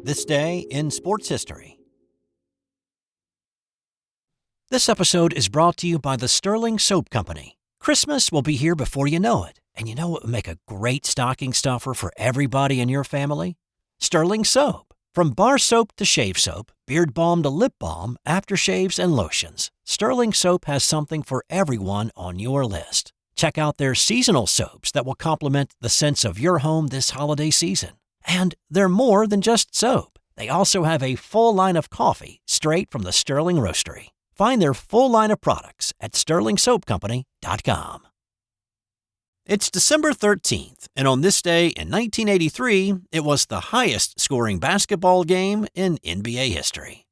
This day in sports history. This episode is brought to you by the Sterling Soap Company. Christmas will be here before you know it, and you know what would make a great stocking stuffer for everybody in your family? Sterling Soap. From bar soap to shave soap, beard balm to lip balm, aftershaves and lotions, Sterling Soap has something for everyone on your list. Check out their seasonal soaps that will complement the scents of your home this holiday season. And they're more than just soap. They also have a full line of coffee straight from the Sterling Roastery. Find their full line of products at sterlingsoapcompany.com. It's December 13th, and on this day in 1983, it was the highest-scoring basketball game in NBA history.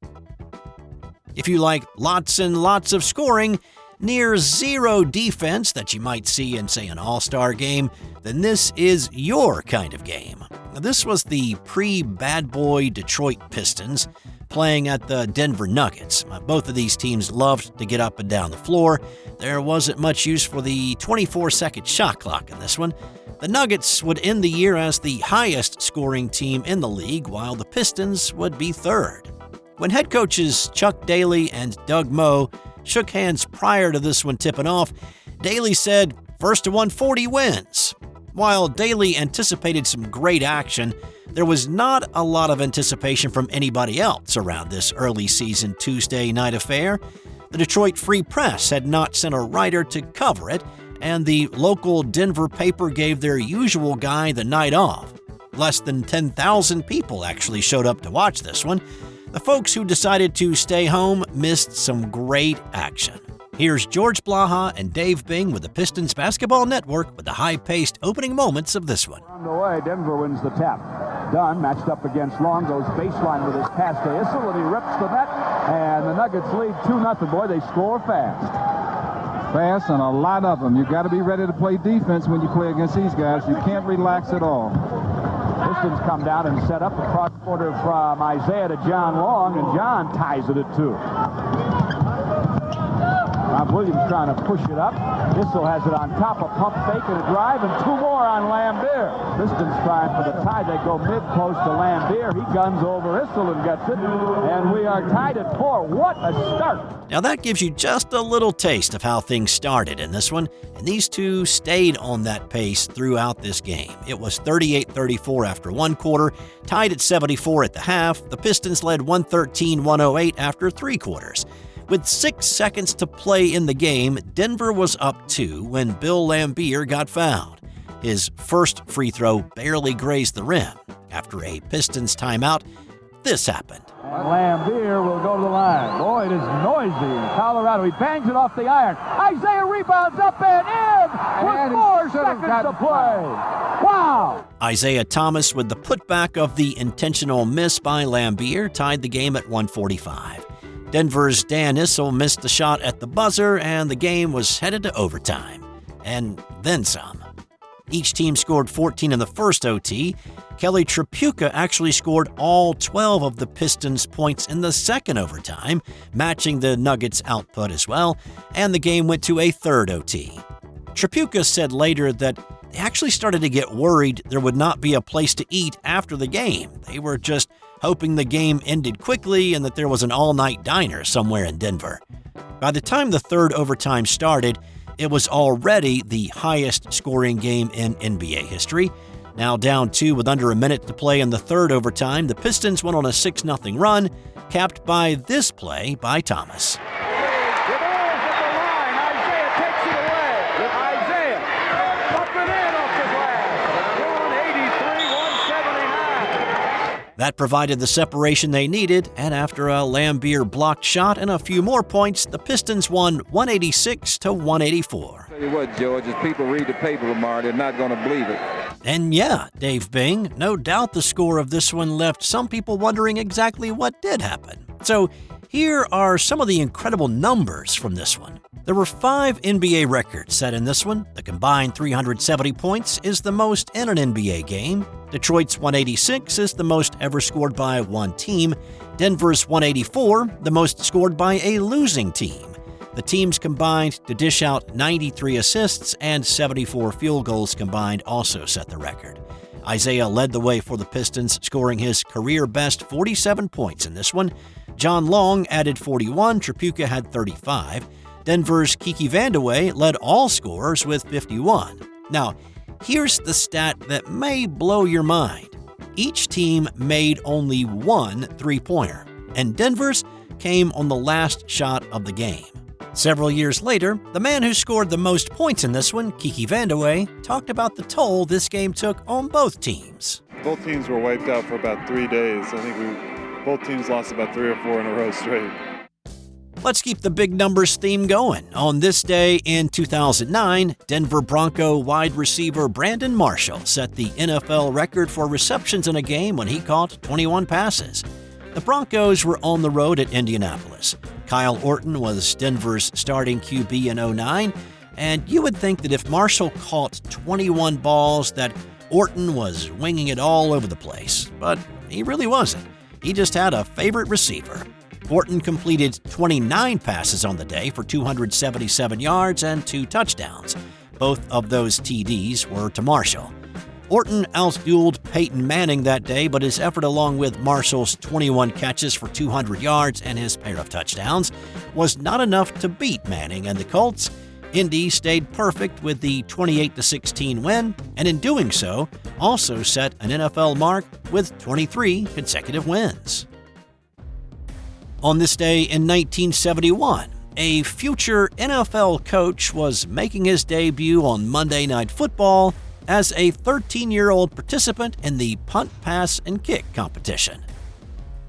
If you like lots and lots of scoring, near zero defense that you might see in, say, an all-star game, then this is your kind of game. Now, this was the pre-bad boy Detroit Pistons playing at the Denver Nuggets. Both of these teams loved to get up and down the floor. There wasn't much use for the 24-second shot clock in this one. The Nuggets would end the year as the highest-scoring team in the league, while the Pistons would be third. When head coaches Chuck Daly and Doug Moe shook hands prior to this one tipping off, Daly said, "First to 140 wins." While Daly anticipated some great action, there was not a lot of anticipation from anybody else around this early season Tuesday night affair. The Detroit Free Press had not sent a writer to cover it, and the local Denver paper gave their usual guy the night off. Less than 10,000 people actually showed up to watch this one. The folks who decided to stay home missed some great action. Here's George Blaha and Dave Bing with the Pistons Basketball Network with the high-paced opening moments of this one. On the way, Denver wins the tap. Dunn matched up against Long, goes baseline with his pass to Issel, and he rips the net, and the Nuggets lead 2-0. Boy, they score fast. Fast, and a lot of them. You've got to be ready to play defense when you play against these guys. You can't relax at all. Pistons come down and set up a cross-quarter from Isaiah to John Long, and John ties it at 2. Rob Williams trying to push it up. Issel has it on top, a pump fake and a drive, and 2 more on Lambier. Pistons trying for the tie. They go mid-post to Lambier. He guns over Issel and gets it, and we are tied at 4. What a start! Now that gives you just a little taste of how things started in this one, and these two stayed on that pace throughout this game. It was 38-34 after one quarter, tied at 74 at the half. The Pistons led 113-108 after 3 quarters. With 6 seconds to play in the game, Denver was up 2 when Bill Lambier got fouled. His first free throw barely grazed the rim. After a Pistons timeout, this happened. And Lambier will go to the line. Boy, it is noisy in Colorado. He bangs it off the iron. Isaiah rebounds up and in with 4 seconds to play. Wow! Isaiah Thomas with the putback of the intentional miss by Lambier tied the game at 145. Denver's Dan Issel missed the shot at the buzzer, and the game was headed to overtime. And then some. Each team scored 14 in the first OT. Kelly Tripucka actually scored all 12 of the Pistons' points in the second overtime, matching the Nuggets' output as well, and the game went to a third OT. Tripucka said later that they actually started to get worried there would not be a place to eat after the game. They were just hoping the game ended quickly and that there was an all-night diner somewhere in Denver. By the time the third overtime started, it was already the highest-scoring game in NBA history. Now down 2 with under a minute to play in the third overtime, the Pistons went on a 6-0 run, capped by this play by Thomas. That provided the separation they needed, and after a Lambier blocked shot and a few more points, the Pistons won 186-184. Tell you what, George, as people read the paper tomorrow, they're not going to believe it. And yeah, Dave Bing, no doubt the score of this one left some people wondering exactly what did happen. So here are some of the incredible numbers from this one. There were 5 NBA records set in this one. The combined 370 points is the most in an NBA game. Detroit's 186 is the most ever scored by one team. Denver's 184, the most scored by a losing team. The teams combined to dish out 93 assists and 74 field goals combined also set the record. Isaiah led the way for the Pistons, scoring his career-best 47 points in this one. John Long added 41, Tripucka had 35. Denver's Kiki Vandeweghe led all scorers with 51. Now, here's the stat that may blow your mind. Each team made only one three-pointer, and Denver's came on the last shot of the game. Several years later, the man who scored the most points in this one, Kiki Vandeweghe, talked about the toll this game took on both teams. Both teams were wiped out for about 3 days. I think both teams lost about 3 or 4 in a row straight. Let's keep the big numbers theme going. On this day in 2009, Denver Bronco wide receiver Brandon Marshall set the NFL record for receptions in a game when he caught 21 passes. The Broncos were on the road at Indianapolis. Kyle Orton was Denver's starting QB in 2009, and you would think that if Marshall caught 21 balls that Orton was winging it all over the place, but he really wasn't. He just had a favorite receiver. Orton completed 29 passes on the day for 277 yards and 2 touchdowns. Both of those TDs were to Marshall. Orton outdueled Peyton Manning that day, but his effort, along with Marshall's 21 catches for 200 yards and his pair of touchdowns, was not enough to beat Manning and the Colts. Indy stayed perfect with the 28-16 win, and in doing so, also set an NFL mark with 23 consecutive wins. On this day in 1971, a future NFL coach was making his debut on Monday Night Football as a 13-year-old participant in the punt, pass, and kick competition.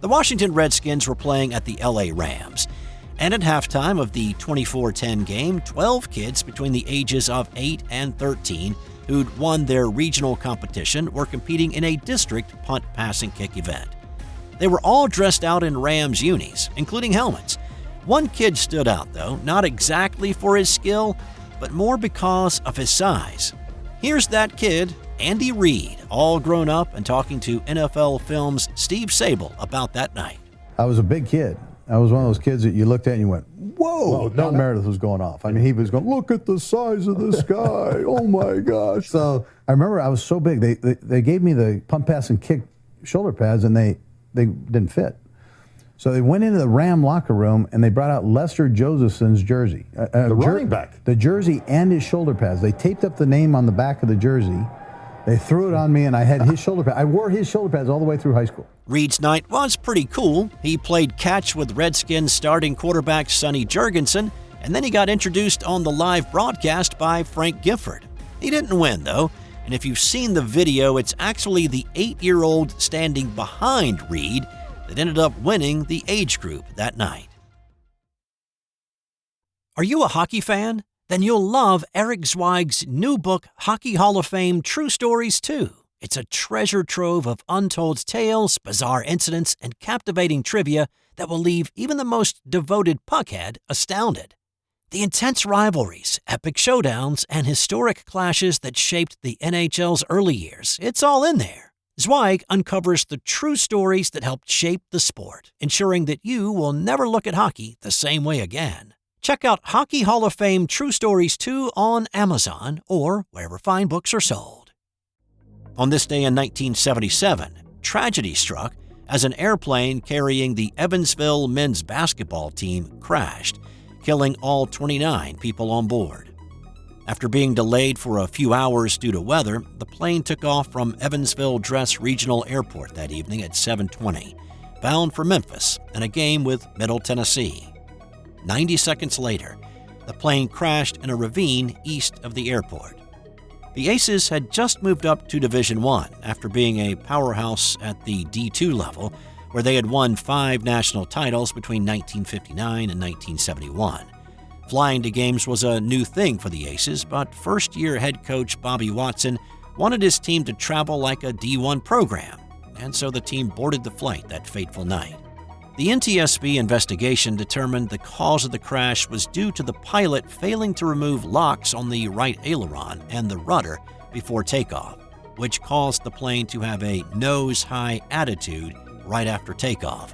The Washington Redskins were playing at the LA Rams, and at halftime of the 24-10 game, 12 kids between the ages of 8 and 13 who'd won their regional competition were competing in a district punt, pass, and kick event. They were all dressed out in Rams unis, including helmets. One kid stood out, though, not exactly for his skill, but more because of his size. Here's that kid, Andy Reid, all grown up and talking to NFL Films' Steve Sable about that night. I was a big kid. I was one of those kids that you looked at and you went, whoa! Don Meredith was going off. I mean, he was going, look at the size of this guy. Oh, my gosh. So I remember I was so big. They gave me the pump, pass, and kick shoulder pads, and they didn't fit. So they went into the Ram locker room, and they brought out Lester Josephson's jersey. The running back. The jersey and his shoulder pads. They taped up the name on the back of the jersey. They threw it on me, and I had his shoulder pads. I wore his shoulder pads all the way through high school. Reid's night was pretty cool. He played catch with Redskins starting quarterback Sonny Jurgensen, and then he got introduced on the live broadcast by Frank Gifford. He didn't win, though, and if you've seen the video, it's actually the 8-year-old standing behind Reid that ended up winning the age group that night. Are you a hockey fan? Then you'll love Eric Zweig's new book, Hockey Hall of Fame True Stories 2. It's a treasure trove of untold tales, bizarre incidents, and captivating trivia that will leave even the most devoted puckhead astounded. The intense rivalries, epic showdowns, and historic clashes that shaped the NHL's early years, it's all in there. Zweig uncovers the true stories that helped shape the sport, ensuring that you will never look at hockey the same way again. Check out Hockey Hall of Fame True Stories 2 on Amazon or wherever fine books are sold. On this day in 1977, tragedy struck as an airplane carrying the Evansville men's basketball team crashed, killing all 29 people on board. After being delayed for a few hours due to weather, the plane took off from Evansville Dress Regional Airport that evening at 7:20, bound for Memphis and a game with Middle Tennessee. 90 seconds later, the plane crashed in a ravine east of the airport. The Aces had just moved up to Division I after being a powerhouse at the D2 level, where they had won 5 national titles between 1959 and 1971. Flying to games was a new thing for the Aces, but first-year head coach Bobby Watson wanted his team to travel like a D1 program, and so the team boarded the flight that fateful night. The NTSB investigation determined the cause of the crash was due to the pilot failing to remove locks on the right aileron and the rudder before takeoff, which caused the plane to have a nose-high attitude right after takeoff.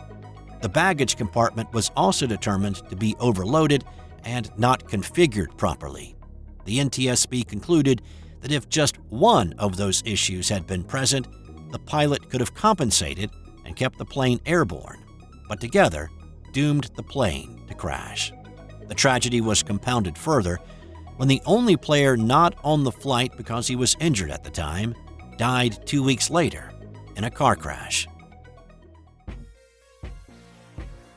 The baggage compartment was also determined to be overloaded and not configured properly. The NTSB concluded that if just one of those issues had been present, the pilot could have compensated and kept the plane airborne, but together doomed the plane to crash. The tragedy was compounded further when the only player not on the flight because he was injured at the time died 2 weeks later in a car crash.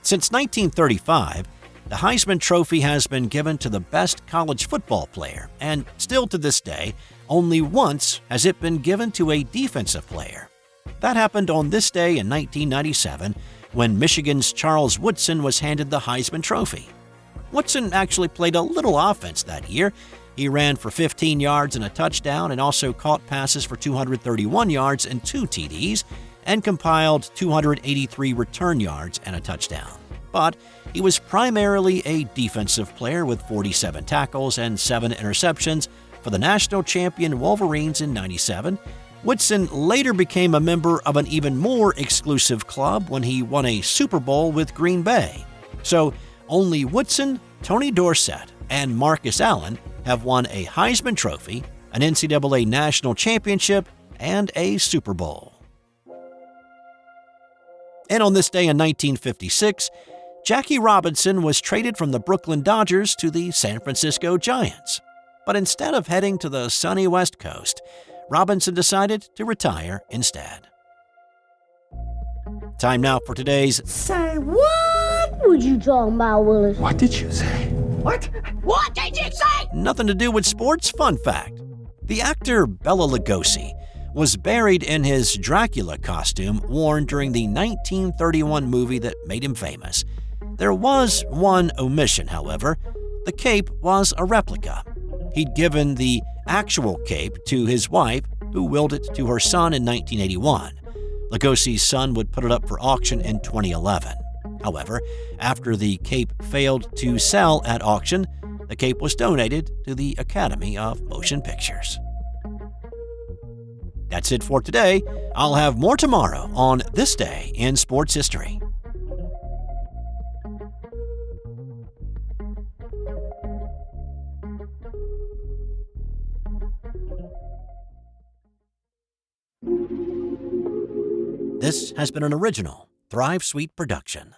Since 1935, the Heisman Trophy has been given to the best college football player, and still to this day, only once has it been given to a defensive player. That happened on this day in 1997 when Michigan's Charles Woodson was handed the Heisman Trophy. Woodson actually played a little offense that year. He ran for 15 yards and a touchdown and also caught passes for 231 yards and 2 TDs and compiled 283 return yards and a touchdown. But he was primarily a defensive player with 47 tackles and 7 interceptions for the national champion Wolverines in '97. Woodson later became a member of an even more exclusive club when he won a Super Bowl with Green Bay. So only Woodson, Tony Dorsett, and Marcus Allen have won a Heisman Trophy, an NCAA national championship, and a Super Bowl. And on this day in 1956, Jackie Robinson was traded from the Brooklyn Dodgers to the San Francisco Giants. But instead of heading to the sunny West Coast, Robinson decided to retire instead. Time now for today's Say what? Would you talking about, Willis? What did you say? What? What did you say? Nothing to do with sports fun fact. The actor Bela Lugosi was buried in his Dracula costume worn during the 1931 movie that made him famous. There was one omission, however. The cape was a replica. He'd given the actual cape to his wife, who willed it to her son in 1981. Lugosi's son would put it up for auction in 2011. However, after the cape failed to sell at auction, the cape was donated to the Academy of Motion Pictures. That's it for today. I'll have more tomorrow on This Day in Sports History. This has been an original Thrive Suite production.